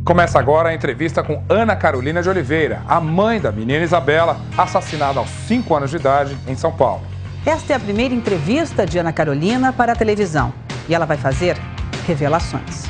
Começa agora a entrevista com Ana Carolina de Oliveira, a mãe da menina Isabela, assassinada aos 5 anos de idade em São Paulo. Esta é a primeira entrevista de Ana Carolina para a televisão e ela vai fazer revelações.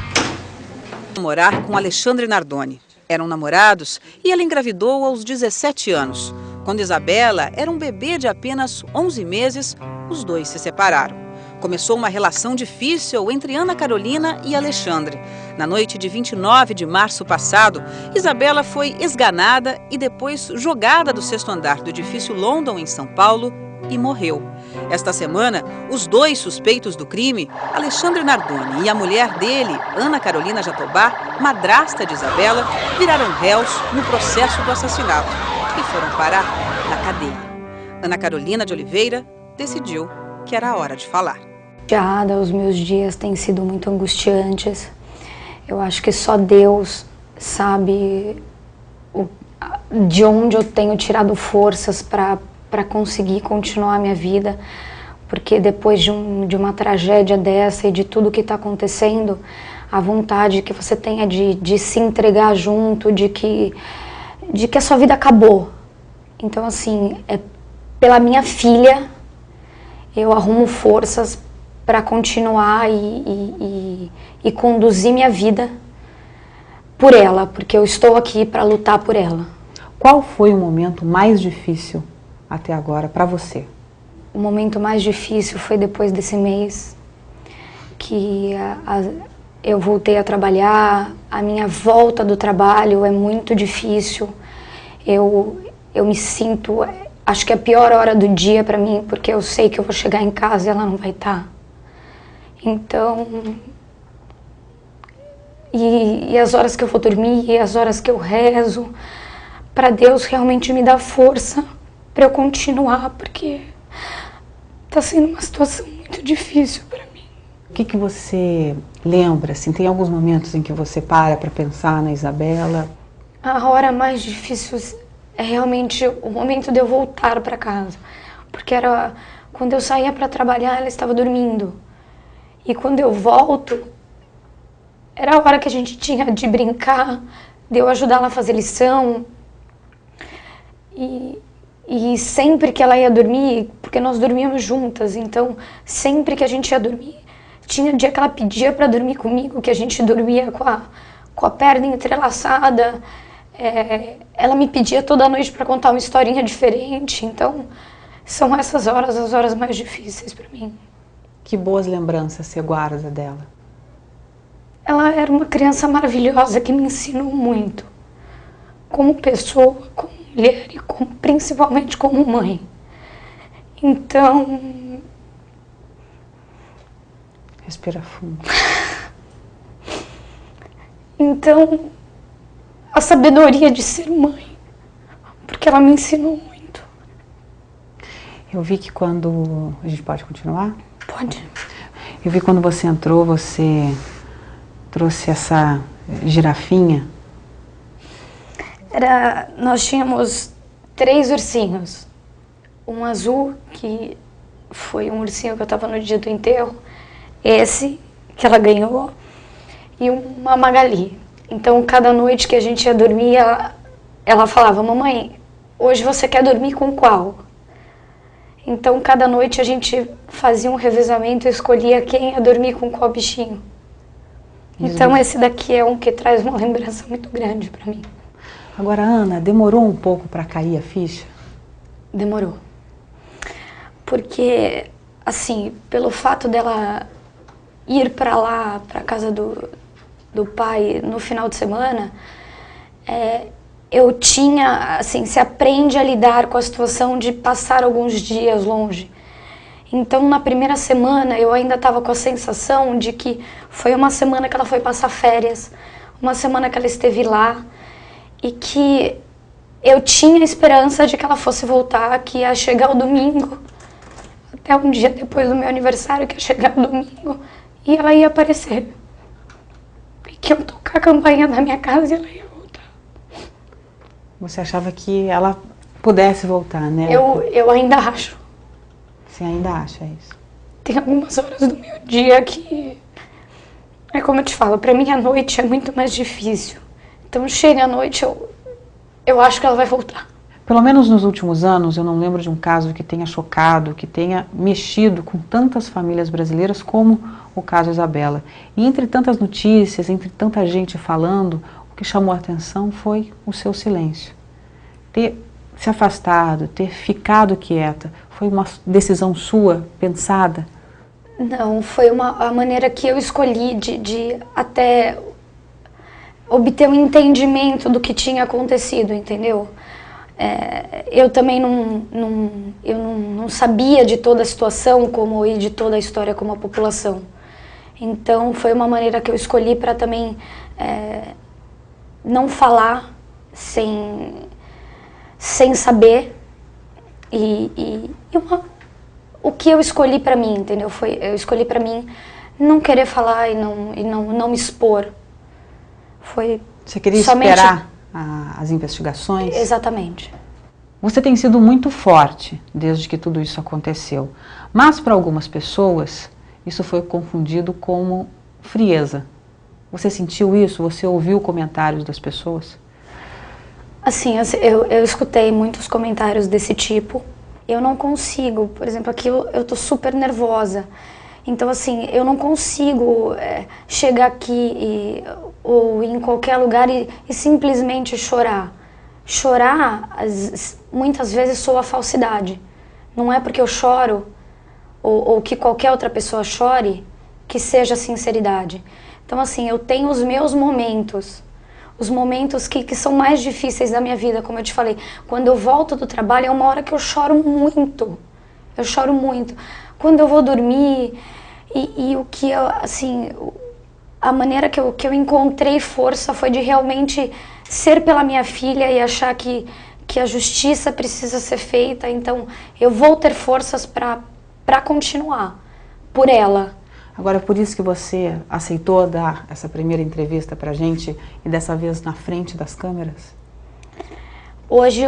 Namorar com Alexandre Nardoni. Eram namorados e ela engravidou aos 17 anos. Quando Isabela era um bebê de apenas 11 meses, os dois se separaram. Começou uma relação difícil entre Ana Carolina e Alexandre. Na noite de 29 de março passado, Isabela foi esganada e depois jogada do 6º andar do edifício London, em São Paulo, e morreu. Esta semana, os dois suspeitos do crime, Alexandre Nardoni e a mulher dele, Ana Carolina Jatobá, madrasta de Isabela, viraram réus no processo do assassinato e foram parar na cadeia. Ana Carolina de Oliveira decidiu que era a hora de falar. Os meus dias têm sido muito angustiantes. Eu acho que só Deus sabe de onde eu tenho tirado forças para conseguir continuar a minha vida, porque depois de uma tragédia dessa e de tudo que está acontecendo, a vontade que você tem é de se entregar junto, de que a sua vida acabou. Então, assim, pela minha filha, eu arrumo forças para continuar e conduzir minha vida por ela, porque eu estou aqui para lutar por ela. Qual foi o momento mais difícil até agora para você? O momento mais difícil foi depois desse mês, que eu voltei a trabalhar, a minha volta do trabalho é muito difícil, eu me sinto, acho que é a pior hora do dia para mim, porque eu sei que eu vou chegar em casa e ela não vai estar. Então, e as horas que eu vou dormir, e as horas que eu rezo, para Deus realmente me dar força para eu continuar, porque está sendo uma situação muito difícil para mim. O que você lembra, assim, tem alguns momentos em que você para pensar na Isabela? A hora mais difícil é realmente o momento de eu voltar para casa, porque era quando eu saía para trabalhar, ela estava dormindo. E quando eu volto, era a hora que a gente tinha de brincar, de eu ajudar ela a fazer lição. E sempre que ela ia dormir, porque nós dormíamos juntas, então sempre que a gente ia dormir, tinha dia que ela pedia para dormir comigo, que a gente dormia com a perna entrelaçada. Ela me pedia toda noite para contar uma historinha diferente, então são essas horas as horas mais difíceis para mim. Que boas lembranças você guarda dela? Ela era uma criança maravilhosa que me ensinou muito, como pessoa, como mulher e principalmente como mãe. Então... Respira fundo. Então, a sabedoria de ser mãe, porque ela me ensinou muito. Eu vi que quando... A gente pode continuar? Pode. Eu vi quando você entrou, você trouxe essa girafinha. Nós tínhamos 3 ursinhos. Um azul, que foi um ursinho que eu estava no dia do enterro. Esse, que ela ganhou. E uma Magali. Então, cada noite que a gente ia dormir, ela falava: mamãe, hoje você quer dormir com qual? Então, cada noite a gente fazia um revezamento e escolhia quem ia dormir com qual bichinho. Então, esse daqui é um que traz uma lembrança muito grande para mim. Agora, Ana, demorou um pouco para cair a ficha? Demorou. Porque, assim, pelo fato dela ir para lá, para casa do pai no final de semana, eu tinha, assim, se aprende a lidar com a situação de passar alguns dias longe. Então, na primeira semana, eu ainda estava com a sensação de que foi uma semana que ela foi passar férias, uma semana que ela esteve lá, e que eu tinha esperança de que ela fosse voltar, que ia chegar o domingo, até um dia depois do meu aniversário, que ia chegar o domingo, e ela ia aparecer. E que eu tocar a campainha da minha casa e ela ia voltar. Você achava que ela pudesse voltar, né? Eu ainda acho. Você ainda acha isso? Tem algumas horas do meu dia que... É como eu te falo, pra mim a noite é muito mais difícil. Então chega à noite, eu acho que ela vai voltar. Pelo menos nos últimos anos, eu não lembro de um caso que tenha chocado, que tenha mexido com tantas famílias brasileiras como o caso Isabela. E entre tantas notícias, entre tanta gente falando, o que chamou a atenção foi o seu silêncio. Ter se afastado, ter ficado quieta, foi uma decisão sua, pensada? Não, foi a maneira que eu escolhi de até obter um entendimento do que tinha acontecido, entendeu? Eu também não sabia de toda a situação e de toda a história como a população. Então foi uma maneira que eu escolhi para também não falar sem saber o que eu escolhi para mim, entendeu? Eu escolhi para mim não querer falar e não me expor. Você queria somente esperar as investigações? Exatamente. Você tem sido muito forte desde que tudo isso aconteceu, mas para algumas pessoas isso foi confundido como frieza. Você sentiu isso? Você ouviu comentários das pessoas? Assim, eu escutei muitos comentários desse tipo. Eu não consigo, por exemplo, aqui eu tô super nervosa. Então, assim, eu não consigo chegar aqui ou em qualquer lugar e simplesmente chorar. Chorar, muitas vezes, soa falsidade. Não é porque eu choro ou que qualquer outra pessoa chore que seja sinceridade. Então, assim, eu tenho os meus momentos. Os momentos que são mais difíceis da minha vida, como eu te falei. Quando eu volto do trabalho, é uma hora que eu choro muito. Eu choro muito. Quando eu vou dormir, e o que eu, assim, a maneira que eu encontrei força foi de realmente ser pela minha filha e achar que a justiça precisa ser feita. Então, eu vou ter forças para continuar por ela. Agora, por isso que você aceitou dar essa primeira entrevista pra gente e dessa vez na frente das câmeras? Hoje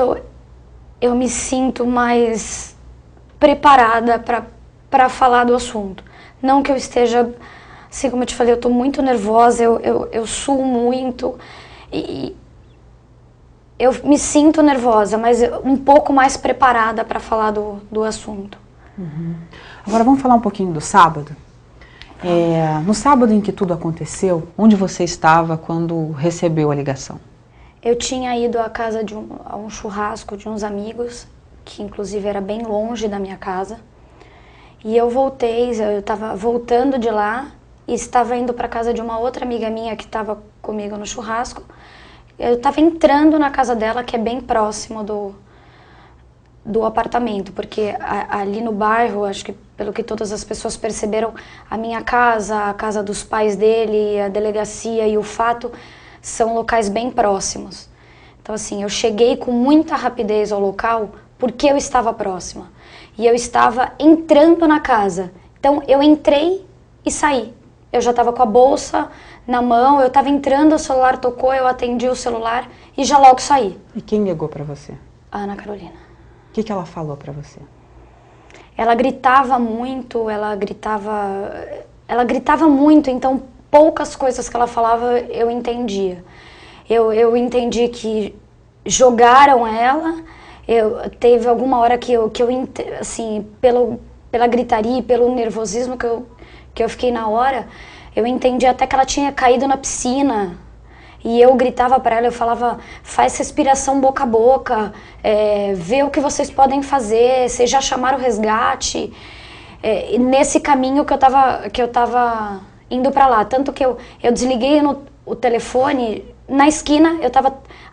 eu me sinto mais preparada para falar do assunto. Não que eu esteja, assim como eu te falei, eu estou muito nervosa, eu suo muito e eu me sinto nervosa, mas um pouco mais preparada para falar do assunto. Uhum. Agora vamos falar um pouquinho do sábado. No sábado em que tudo aconteceu, onde você estava quando recebeu a ligação? Eu tinha ido à casa a um churrasco de uns amigos, que inclusive era bem longe da minha casa. E eu voltei, eu estava voltando de lá e estava indo para a casa de uma outra amiga minha que estava comigo no churrasco. Eu estava entrando na casa dela, que é bem próximo do apartamento, porque ali no bairro, acho que pelo que todas as pessoas perceberam, a minha casa, a casa dos pais dele, a delegacia e o fato são locais bem próximos. Então assim, eu cheguei com muita rapidez ao local porque eu estava próxima. E eu estava entrando na casa. Então eu entrei e saí. Eu já estava com a bolsa na mão, eu estava entrando, o celular tocou, eu atendi o celular e já logo saí. E quem ligou para você? A Ana Carolina. O que ela falou para você? Ela gritava muito, ela gritava muito, então poucas coisas que ela falava eu entendia. Eu entendi que jogaram ela. Teve alguma hora que eu assim, pela gritaria e pelo nervosismo que eu fiquei na hora, eu entendi até que ela tinha caído na piscina. E eu gritava para ela, eu falava, faz respiração boca a boca, vê o que vocês podem fazer, vocês já chamaram o resgate. E nesse caminho que eu tava indo para lá, tanto que eu desliguei o telefone na esquina,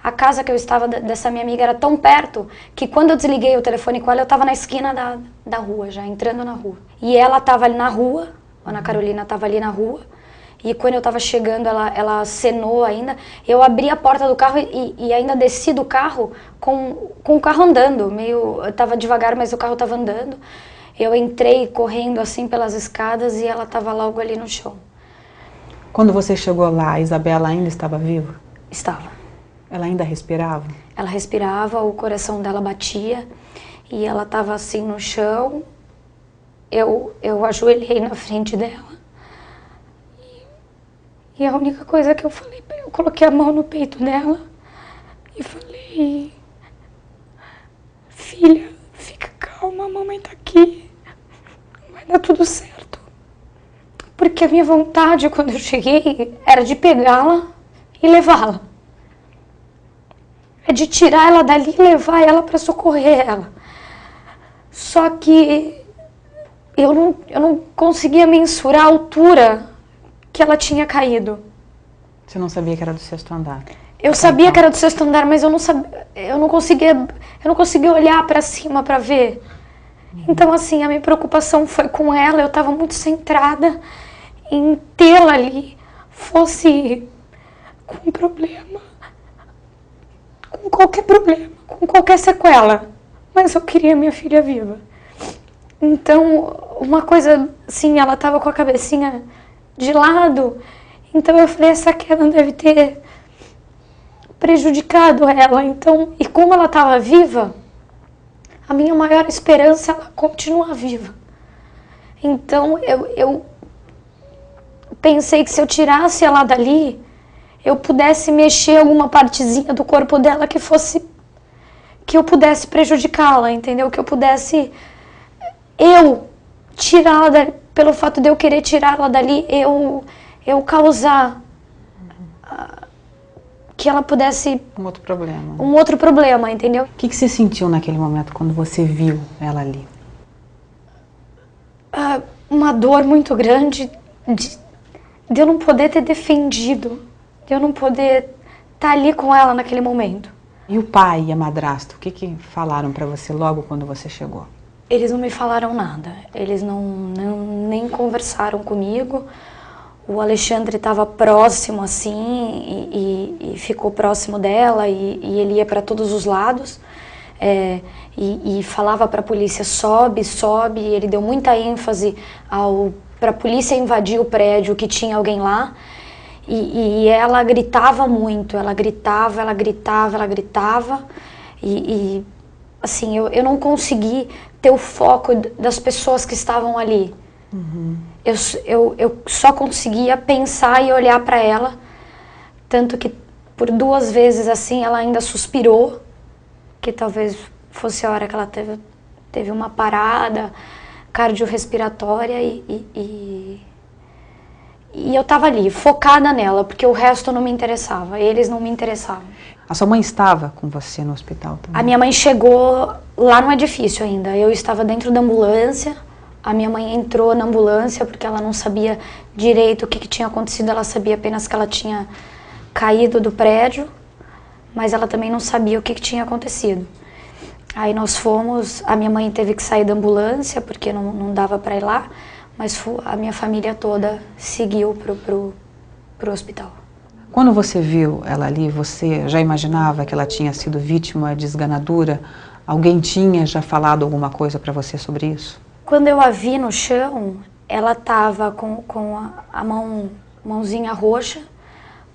a casa que eu estava dessa minha amiga era tão perto que quando eu desliguei o telefone com ela, eu estava na esquina da rua, já entrando na rua. E ela estava ali na rua, a Ana Carolina estava ali na rua, e quando eu estava chegando, ela acenou ainda. Eu abri a porta do carro e ainda desci do carro com o carro andando, eu estava devagar, mas o carro estava andando. Eu entrei correndo assim pelas escadas e ela estava logo ali no chão. Quando você chegou lá, a Isabela ainda estava viva? Estava. Ela ainda respirava? Ela respirava, o coração dela batia e ela estava assim no chão. Eu ajoelhei na frente dela E a única coisa que eu falei, eu coloquei a mão no peito dela e falei: filha, fica calma, a mamãe tá aqui, vai dar tudo certo. Porque a minha vontade, quando eu cheguei, era de pegá-la e levá-la. É de tirar ela dali e levar ela para socorrer ela. Só que eu não conseguia mensurar a altura que ela tinha caído. Você não sabia que era do 6º andar? Eu sabia que era do 6º andar, mas eu não conseguia olhar para cima para ver. Então, assim, a minha preocupação foi com ela. Eu estava muito centrada em tê-la ali, fosse com problema, com qualquer problema, com qualquer sequela. Mas eu queria minha filha viva. Então, uma coisa assim, ela estava com a cabecinha de lado. Então eu falei, essa queda deve ter prejudicado ela. Então, e como ela estava viva, a minha maior esperança é ela continuar viva. Então eu pensei que se eu tirasse ela dali, eu pudesse mexer alguma partezinha do corpo dela que eu pudesse prejudicá-la, entendeu? Que eu pudesse tirá-la dali, pelo fato de eu querer tirá-la dali, eu causar que ela pudesse... Um outro problema. Um outro problema, entendeu? O que você sentiu naquele momento quando você viu ela ali? Uma dor muito grande de eu não poder ter defendido, de eu não poder estar ali com ela naquele momento. E o pai e a madrasta, o que falaram pra você logo quando você chegou? Eles não me falaram nada, eles nem conversaram comigo. O Alexandre estava próximo assim e ficou próximo dela e ele ia para todos os lados e falava para a polícia, sobe, sobe. E ele deu muita ênfase para a polícia invadir o prédio, que tinha alguém lá. E ela gritava muito, ela gritava. E assim, eu não consegui ter o foco das pessoas que estavam ali. Uhum. Eu só conseguia pensar e olhar para ela, tanto que por 2 vezes assim ela ainda suspirou, que talvez fosse a hora que ela teve uma parada cardiorrespiratória e eu estava ali, focada nela, porque o resto não me interessava, eles não me interessavam. A sua mãe estava com você no hospital também? A minha mãe chegou lá no edifício ainda, eu estava dentro da ambulância. A minha mãe entrou na ambulância porque ela não sabia direito o que tinha acontecido, ela sabia apenas que ela tinha caído do prédio, mas ela também não sabia o que tinha acontecido. Aí nós fomos, a minha mãe teve que sair da ambulância porque não dava para ir lá, mas a minha família toda seguiu pro hospital. Quando você viu ela ali, você já imaginava que ela tinha sido vítima de esganadura? Alguém tinha já falado alguma coisa para você sobre isso? Quando eu a vi no chão, ela estava com a mãozinha roxa,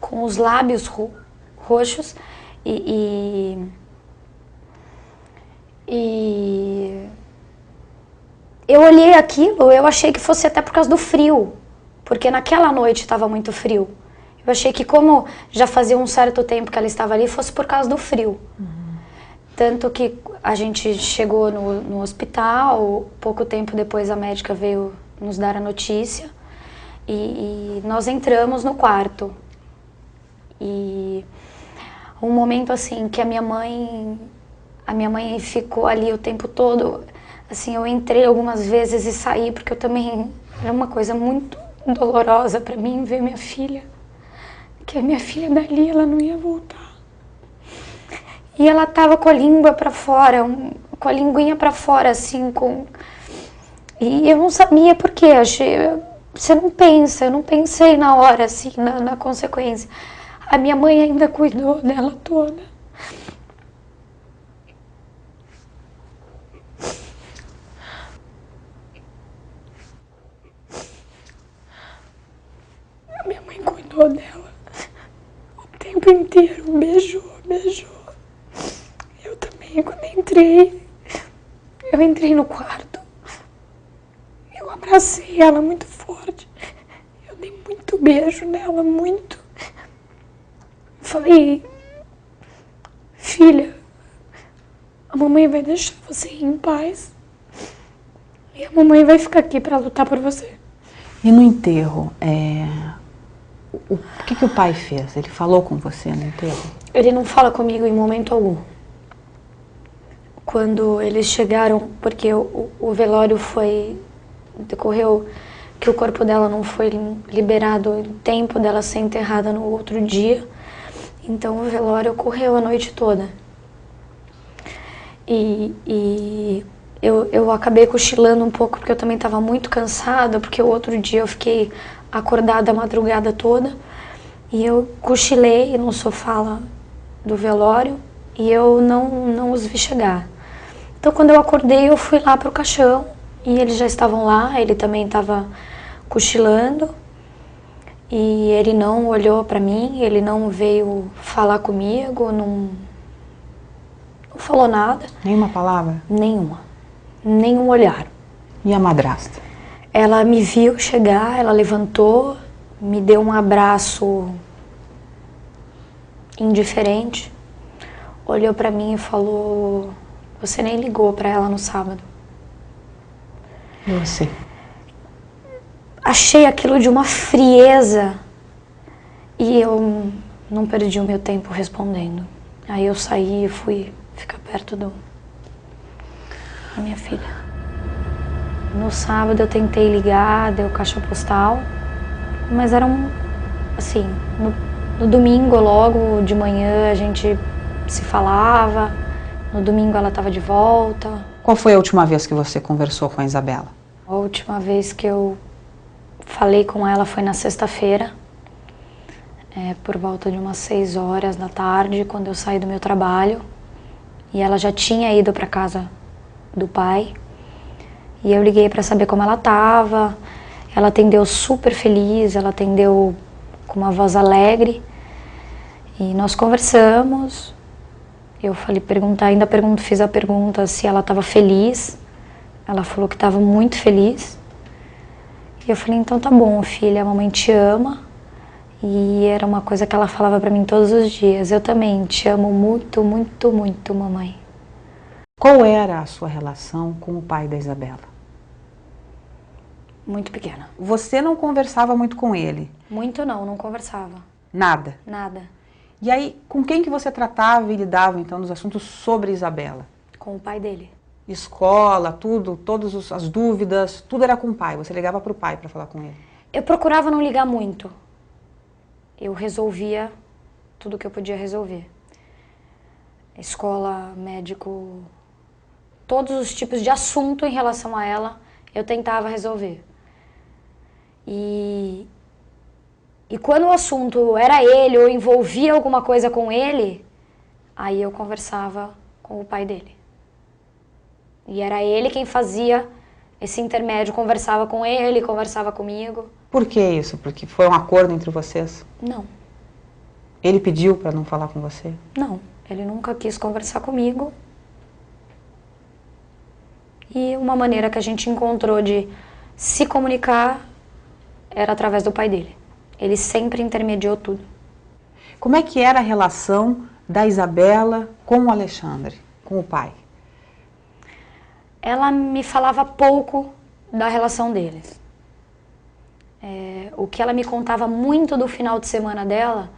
com os lábios roxos e eu olhei aquilo, eu achei que fosse até por causa do frio, porque naquela noite estava muito frio. Eu achei que como já fazia um certo tempo que ela estava ali, fosse por causa do frio. Uhum. Tanto que a gente chegou no hospital, pouco tempo depois a médica veio nos dar a notícia e nós entramos no quarto. E um momento assim que a minha mãe ficou ali o tempo todo, assim, eu entrei algumas vezes e saí porque eu também, era uma coisa muito dolorosa para mim ver minha filha, que a minha filha dali ela não ia voltar. E ela tava com a língua para fora, com a linguinha para fora, assim, E eu não sabia por quê, você não pensa, eu não pensei na hora, assim, na consequência. A minha mãe ainda cuidou dela toda. A minha mãe cuidou dela o tempo inteiro, beijou. Eu também, quando eu entrei no quarto, eu abracei ela muito forte, eu dei muito beijo nela muito. Falei, filha, a mamãe vai deixar você ir em paz. E a mamãe vai ficar aqui para lutar por você. E no enterro, o que o pai fez? Ele falou com você no enterro? Ele não fala comigo em momento algum. Quando eles chegaram, porque o velório decorreu que o corpo dela não foi liberado em tempo dela ser enterrada no outro dia. Então o velório ocorreu a noite toda. E eu acabei cochilando um pouco porque eu também estava muito cansada, porque o outro dia eu fiquei acordada a madrugada toda. E eu cochilei no sofá lá do velório e eu não os vi chegar. Então quando eu acordei eu fui lá pro caixão e eles já estavam lá, ele também estava cochilando. E ele não olhou para mim, ele não veio falar comigo, não falou nada. Nenhuma palavra? Nenhuma. Nenhum olhar. E a madrasta? Ela me viu chegar, ela levantou, me deu um abraço indiferente, olhou para mim e falou, você nem ligou para ela no sábado. E você? Achei aquilo de uma frieza e eu não perdi o meu tempo respondendo. Aí eu saí e fui ficar perto da minha filha. No sábado eu tentei ligar, deu caixa postal, mas era assim, no domingo logo de manhã a gente se falava, no domingo ela estava de volta. Qual foi a última vez que você conversou com a Isabela? A última vez que eu falei com ela foi na sexta-feira, por volta de umas 6 horas da tarde, quando eu saí do meu trabalho. E ela já tinha ido para casa do pai. E eu liguei para saber como ela estava. Ela atendeu super feliz, ela atendeu com uma voz alegre. E nós conversamos. Eu fiz a pergunta se ela estava feliz. Ela falou que estava muito feliz. E eu falei, então tá bom, filha, a mamãe te ama. E era uma coisa que ela falava pra mim todos os dias. Eu também te amo muito, muito, muito, mamãe. Qual era a sua relação com o pai da Isabela? Muito pequena. Você não conversava muito com ele? Muito não conversava. Nada? Nada. E aí, com quem que você tratava e lidava, então, nos assuntos sobre Isabela? Com o pai dele. Escola, tudo, todas as dúvidas, tudo era com o pai. Você ligava para o pai para falar com ele? Eu procurava não ligar muito. Eu resolvia tudo que eu podia resolver. Escola, médico, todos os tipos de assunto em relação a ela, eu tentava resolver. E quando o assunto era ele ou envolvia alguma coisa com ele, aí eu conversava com o pai dele. E era ele quem fazia esse intermédio, conversava com ele, conversava comigo. Por que isso? Porque foi um acordo entre vocês? Não. Ele pediu para não falar com você? Não, ele nunca quis conversar comigo. E uma maneira que a gente encontrou de se comunicar era através do pai dele. Ele sempre intermediou tudo. Como é que era a relação da Isabela com o Alexandre, com o pai? Ela me falava pouco da relação deles. O que ela me contava muito do final de semana dela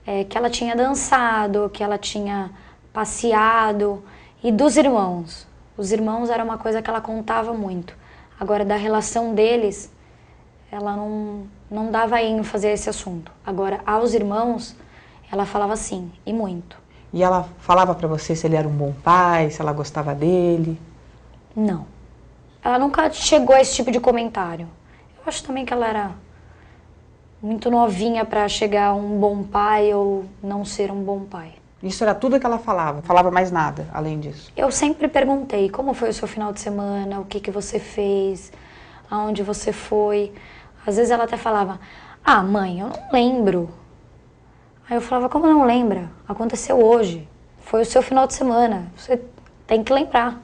é que ela tinha dançado, que ela tinha passeado, e dos irmãos. Os irmãos era uma coisa que ela contava muito. Agora, da relação deles, ela não dava ênfase a esse assunto. Agora, aos irmãos, ela falava sim, e muito. E ela falava para você se ele era um bom pai, se ela gostava dele? Não. Ela nunca chegou a esse tipo de comentário. Eu acho também que ela era muito novinha para chegar a um bom pai ou não ser um bom pai. Isso era tudo que ela falava? Falava mais nada além disso? Eu sempre perguntei, como foi o seu final de semana, o que você fez, aonde você foi. Às vezes ela até falava, ah, mãe, eu não lembro. Aí eu falava, como não lembra? Aconteceu hoje, foi o seu final de semana, você tem que lembrar.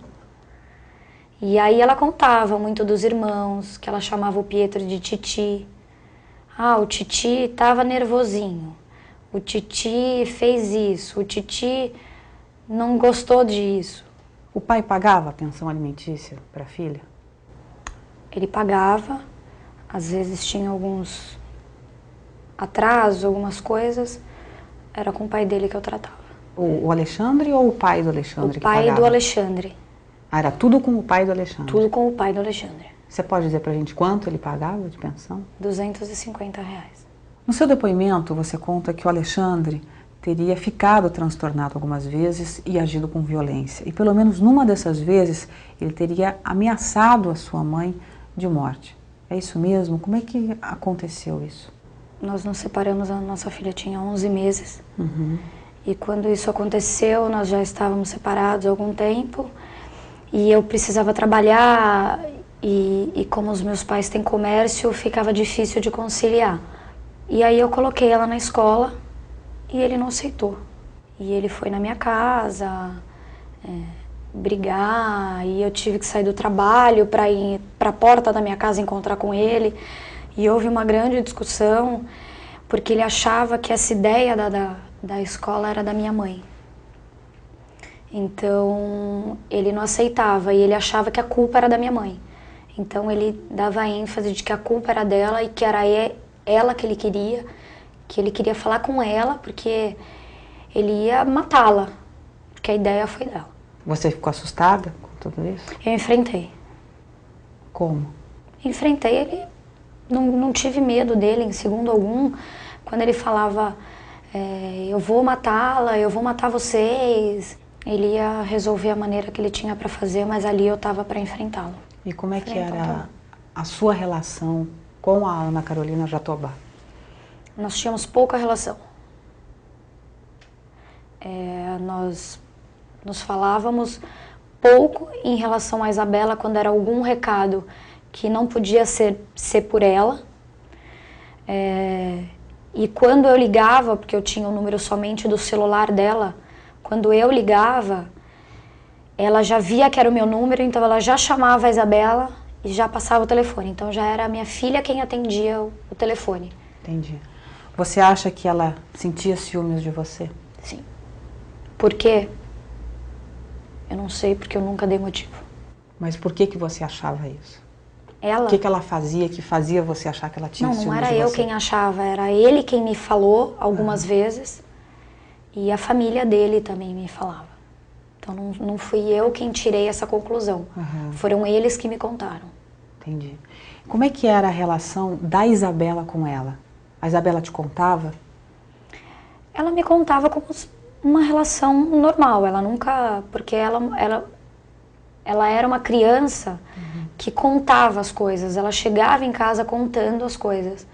E aí ela contava muito dos irmãos, que ela chamava o Pietro de Titi. Ah, o Titi estava nervosinho, o Titi fez isso, o Titi não gostou disso. O pai pagava a pensão alimentícia para a filha? Ele pagava, às vezes tinha alguns atrasos, algumas coisas, era com o pai dele que eu tratava. O Alexandre ou o pai do Alexandre O que pagava? pai do Alexandre. Ah, era tudo com o pai do Alexandre? Tudo com o pai do Alexandre. Você pode dizer pra gente quanto ele pagava de pensão? R$250. No seu depoimento, você conta que o Alexandre teria ficado transtornado algumas vezes e agido com violência. E pelo menos numa dessas vezes, ele teria ameaçado a sua mãe de morte. É isso mesmo? Como é que aconteceu isso? Nós nos separamos, a nossa filha tinha 11 meses. E quando isso aconteceu, nós já estávamos separados há algum tempo. E eu precisava trabalhar e como os meus pais têm comércio, ficava difícil de conciliar. E aí eu coloquei ela na escola e ele não aceitou. E ele foi na minha casa brigar e eu tive que sair do trabalho para ir para a porta da minha casa encontrar com ele. E houve uma grande discussão porque ele achava que essa ideia da escola era da minha mãe. Então ele não aceitava e ele achava que a culpa era da minha mãe. Então ele dava ênfase de que a culpa era dela e que era ela que ele queria falar com ela porque ele ia matá-la, porque a ideia foi dela. Você ficou assustada com tudo isso? Eu enfrentei. Como? Enfrentei ele, não tive medo dele em segundo algum. Quando ele falava, eu vou matá-la, eu vou matar vocês, ele ia resolver a maneira que ele tinha para fazer, mas ali eu estava para enfrentá-lo. E como é que era a sua relação com a Ana Carolina Jatobá? Nós tínhamos pouca relação. Nós nos falávamos pouco em relação à Isabela quando era algum recado que não podia ser por ela. E quando eu ligava, porque eu tinha o número somente do celular dela, quando eu ligava, ela já via que era o meu número, então ela já chamava a Isabela e já passava o telefone. Então já era a minha filha quem atendia o telefone. Entendi. Você acha que ela sentia ciúmes de você? Sim. Por quê? Eu não sei, porque eu nunca dei motivo. Mas por que você achava isso? Ela? O que ela fazia que fazia você achar que ela tinha ciúmes de você? Não era eu quem achava, era ele quem me falou algumas vezes e a família dele também me falava. Então não fui eu quem tirei essa conclusão, foram eles que me contaram. Entendi. Como é que era a relação da Isabela com ela? A Isabela te contava? Ela me contava como uma relação normal, ela nunca... Porque ela era uma criança que contava as coisas, ela chegava em casa contando as coisas.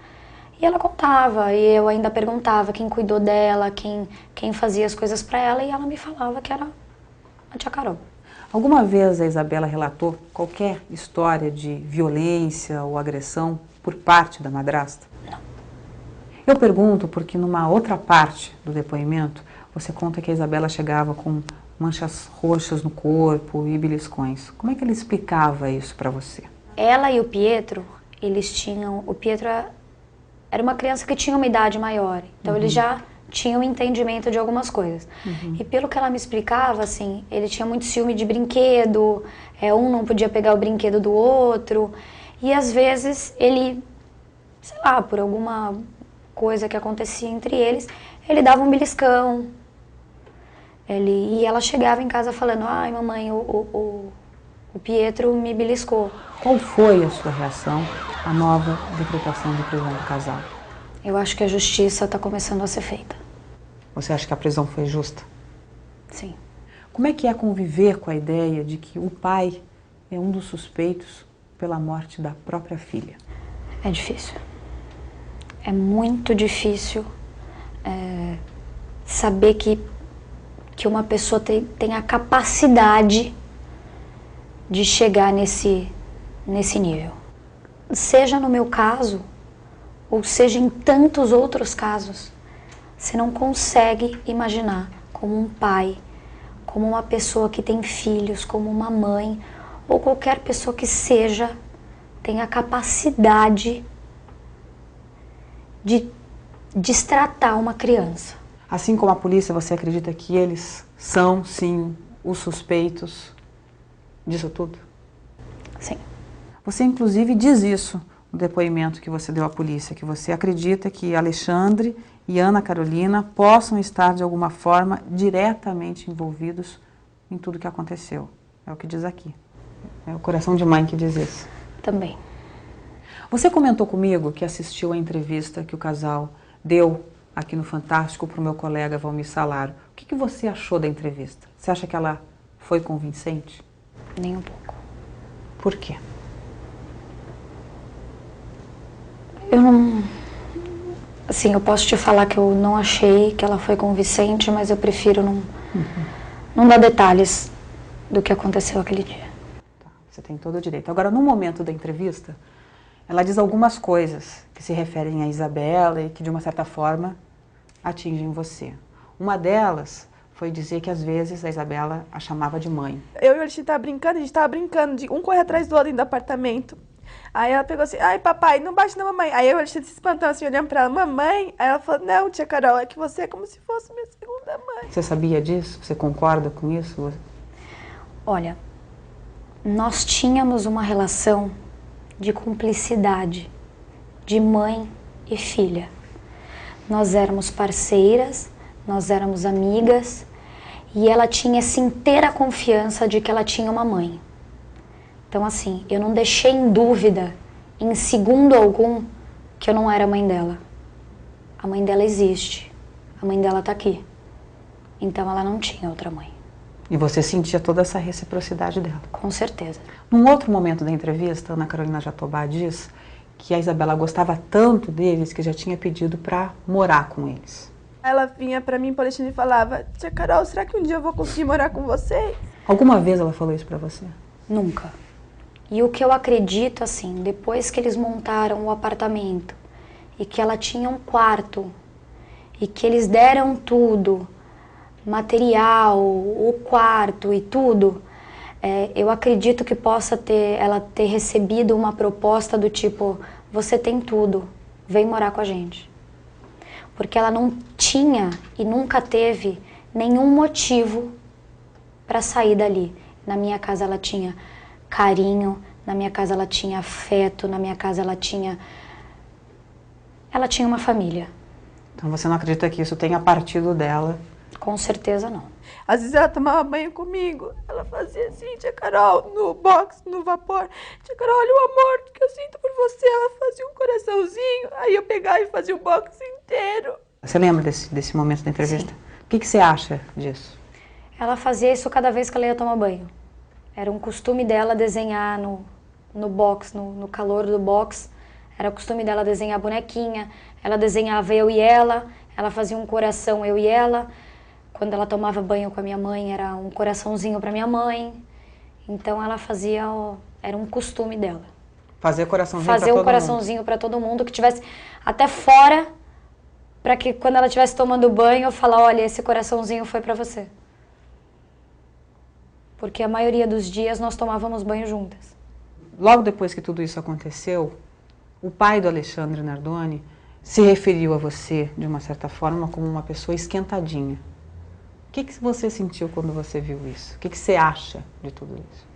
E ela contava, e eu ainda perguntava quem cuidou dela, quem fazia as coisas para ela, e ela me falava que era a tia Carol. Alguma vez a Isabela relatou qualquer história de violência ou agressão por parte da madrasta? Não. Eu pergunto porque numa outra parte do depoimento, você conta que a Isabela chegava com manchas roxas no corpo e beliscões. Como é que ela explicava isso para você? Ela e o Pietro, eles tinham... O Pietro era uma criança que tinha uma idade maior, então ele já tinha um entendimento de algumas coisas. E pelo que ela me explicava, assim, ele tinha muito ciúme de brinquedo, um não podia pegar o brinquedo do outro, e às vezes ele, sei lá, por alguma coisa que acontecia entre eles, ele dava um beliscão. E ela chegava em casa falando, ai mamãe, o Pietro me beliscou. Qual foi a sua reação à nova decretação de prisão do casal? Eu acho que a justiça está começando a ser feita. Você acha que a prisão foi justa? Sim. Como é que é conviver com a ideia de que o pai é um dos suspeitos pela morte da própria filha? É difícil. É muito difícil saber que uma pessoa tem a capacidade de chegar nesse nível. Seja no meu caso, ou seja em tantos outros casos, você não consegue imaginar como um pai, como uma pessoa que tem filhos, como uma mãe, ou qualquer pessoa que seja, tem a capacidade de destratar uma criança. Assim como a polícia, você acredita que eles são, sim, os suspeitos disso tudo? Sim. Você, inclusive, diz isso no depoimento que você deu à polícia, que você acredita que Alexandre e Ana Carolina possam estar, de alguma forma, diretamente envolvidos em tudo que aconteceu. É o que diz aqui. É o coração de mãe que diz isso. Também. Você comentou comigo que assistiu à entrevista que o casal deu aqui no Fantástico para o meu colega Valmir Salaro. O que você achou da entrevista? Você acha que ela foi convincente? Nem um pouco. Por quê? Eu não... Assim, eu posso te falar que eu não achei que ela foi convincente, mas eu prefiro não dar detalhes do que aconteceu aquele dia. Tá, você tem todo o direito. Agora, no momento da entrevista, ela diz algumas coisas que se referem a Isabela e que, de uma certa forma, atingem você. Uma delas foi dizer que, às vezes, a Isabela a chamava de mãe. Eu e o Alexandre a gente tava brincando, de um correr atrás do outro dentro do apartamento. Aí ela pegou assim, ai papai, não bate na mamãe. Aí eu e o Alexandre se espantando assim, olhando pra ela, mamãe. Aí ela falou, não, tia Carol, é que você é como se fosse minha segunda mãe. Você sabia disso? Você concorda com isso? Olha, nós tínhamos uma relação de cumplicidade, de mãe e filha. Nós éramos parceiras, nós éramos amigas, e ela tinha essa inteira confiança de que ela tinha uma mãe. Então, assim, eu não deixei em dúvida, em segundo algum, que eu não era mãe dela. A mãe dela existe, a mãe dela tá aqui. Então, ela não tinha outra mãe. E você sentia toda essa reciprocidade dela? Com certeza. Num outro momento da entrevista, Ana Carolina Jatobá diz que a Isabela gostava tanto deles que já tinha pedido para morar com eles. Ela vinha pra mim, Alexandre, e falava, tia Carol, será que um dia eu vou conseguir morar com você? Alguma vez ela falou isso para você? Nunca. E o que eu acredito, assim, depois que eles montaram o apartamento e que ela tinha um quarto e que eles deram tudo, material, o quarto e tudo, eu acredito que possa ela ter recebido uma proposta do tipo, você tem tudo, vem morar com a gente. Porque ela não tinha e nunca teve nenhum motivo para sair dali. Na minha casa ela tinha carinho, na minha casa ela tinha afeto, na minha casa ela tinha uma família. Então você não acredita que isso tenha partido dela? Com certeza não. Às vezes ela tomava banho comigo, ela fazia assim, tia Carol, no box, no vapor. Tia Carol, olha o amor que eu sinto por você. Ela fazia um coraçãozinho, aí eu pegava e fazia o box inteiro. Você lembra desse momento da entrevista? Sim. O que você acha disso? Ela fazia isso cada vez que ela ia tomar banho. Era um costume dela desenhar no box, no calor do box. Era o costume dela desenhar bonequinha. Ela desenhava eu e ela fazia um coração eu e ela. Quando ela tomava banho com a minha mãe, era um coraçãozinho para minha mãe. Então ela fazia, era um costume dela. Fazer coraçãozinho para todo mundo. Fazer um coraçãozinho para todo mundo, que tivesse até fora, para que quando ela estivesse tomando banho, eu falar, olha, esse coraçãozinho foi para você. Porque a maioria dos dias nós tomávamos banho juntas. Logo depois que tudo isso aconteceu, o pai do Alexandre Nardoni se referiu a você, de uma certa forma, como uma pessoa esquentadinha. O que você sentiu quando você viu isso? O que você acha de tudo isso?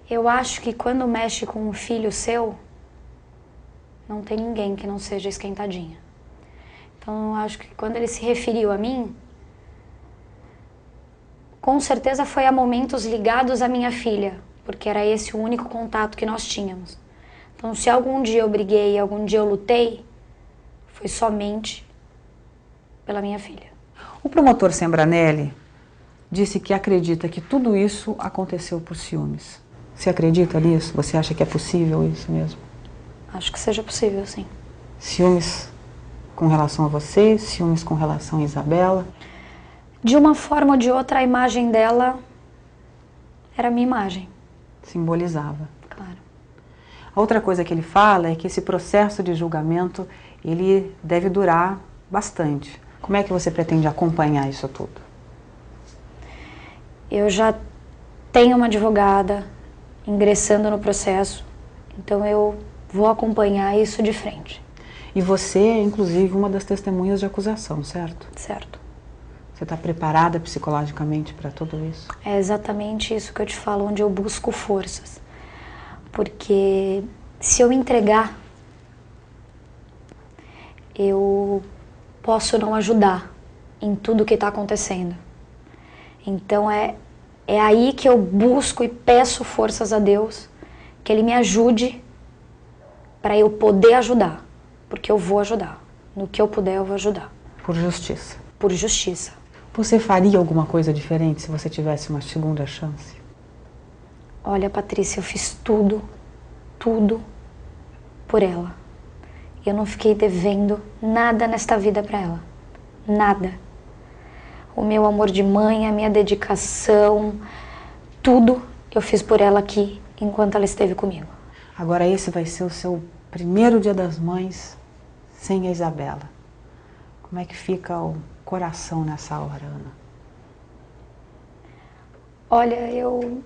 Eu acho que quando mexe com um filho seu, não tem ninguém que não seja esquentadinha. Então eu acho que quando ele se referiu a mim, com certeza foi a momentos ligados à minha filha, porque era esse o único contato que nós tínhamos. Então se algum dia eu briguei, algum dia eu lutei, foi somente pela minha filha. O promotor Sembranelli disse que acredita que tudo isso aconteceu por ciúmes. Você acredita nisso? Você acha que é possível isso mesmo? Acho que seja possível, sim. Ciúmes com relação a você, ciúmes com relação a Isabela? De uma forma ou de outra, a imagem dela era a minha imagem. Simbolizava. Claro. A outra coisa que ele fala é que esse processo de julgamento, ele deve durar bastante. Como é que você pretende acompanhar isso tudo? Eu já tenho uma advogada ingressando no processo, então eu vou acompanhar isso de frente. E você é, inclusive, uma das testemunhas de acusação, certo? Certo. Você está preparada psicologicamente para tudo isso? É exatamente isso que eu te falo, onde eu busco forças. Porque se eu entregar, eu posso não ajudar em tudo que está acontecendo. Então é aí que eu busco e peço forças a Deus, que Ele me ajude para eu poder ajudar. Porque eu vou ajudar. No que eu puder, eu vou ajudar. Por justiça. Por justiça. Você faria alguma coisa diferente se você tivesse uma segunda chance? Olha, Patrícia, eu fiz tudo por ela. Eu não fiquei devendo nada nesta vida para ela. Nada. O meu amor de mãe, a minha dedicação, tudo eu fiz por ela aqui, enquanto ela esteve comigo. Agora esse vai ser o seu primeiro Dia das Mães sem a Isabela. Como é que fica o coração nessa hora, Ana? Olha, eu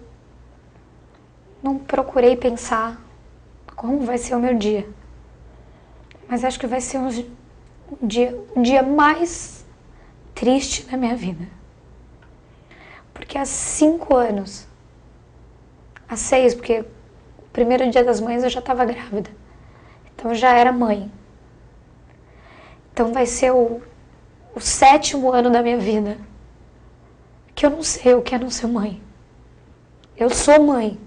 não procurei pensar como vai ser o meu dia. Mas acho que vai ser um dia mais triste da minha vida. Porque há 5 anos, há 6, porque o primeiro Dia das Mães eu já estava grávida. Então eu já era mãe. Então vai ser o 7º ano da minha vida que eu não sei o que é não ser mãe. Eu sou mãe.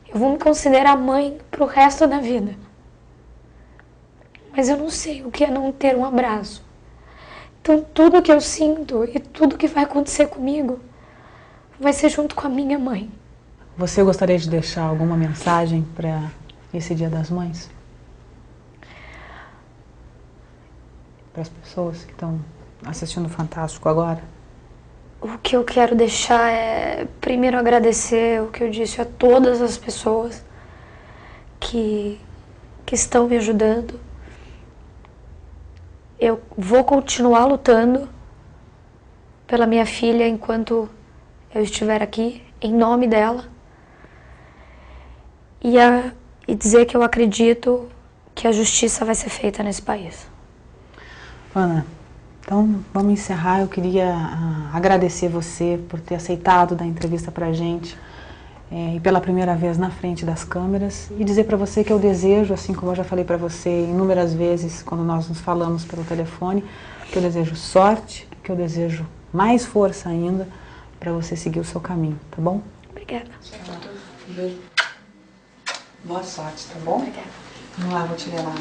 Eu vou me considerar mãe pro resto da vida. Mas eu não sei o que é não ter um abraço. Então tudo que eu sinto e tudo que vai acontecer comigo vai ser junto com a minha mãe. Você gostaria de deixar alguma mensagem para esse Dia das Mães? Para as pessoas que estão assistindo o Fantástico agora? O que eu quero deixar é, primeiro, agradecer o que eu disse a todas as pessoas que estão me ajudando. Eu vou continuar lutando pela minha filha enquanto eu estiver aqui, em nome dela. E dizer que eu acredito que a justiça vai ser feita nesse país. Ana, então vamos encerrar. Eu queria agradecer você por ter aceitado dar entrevista pra gente e pela primeira vez na frente das câmeras e dizer para você que eu desejo, assim como eu já falei para você inúmeras vezes quando nós nos falamos pelo telefone, que eu desejo sorte, que eu desejo mais força ainda para você seguir o seu caminho, tá bom? Obrigada. Boa sorte, tá bom? Obrigada. Vamos lá, vou te levar.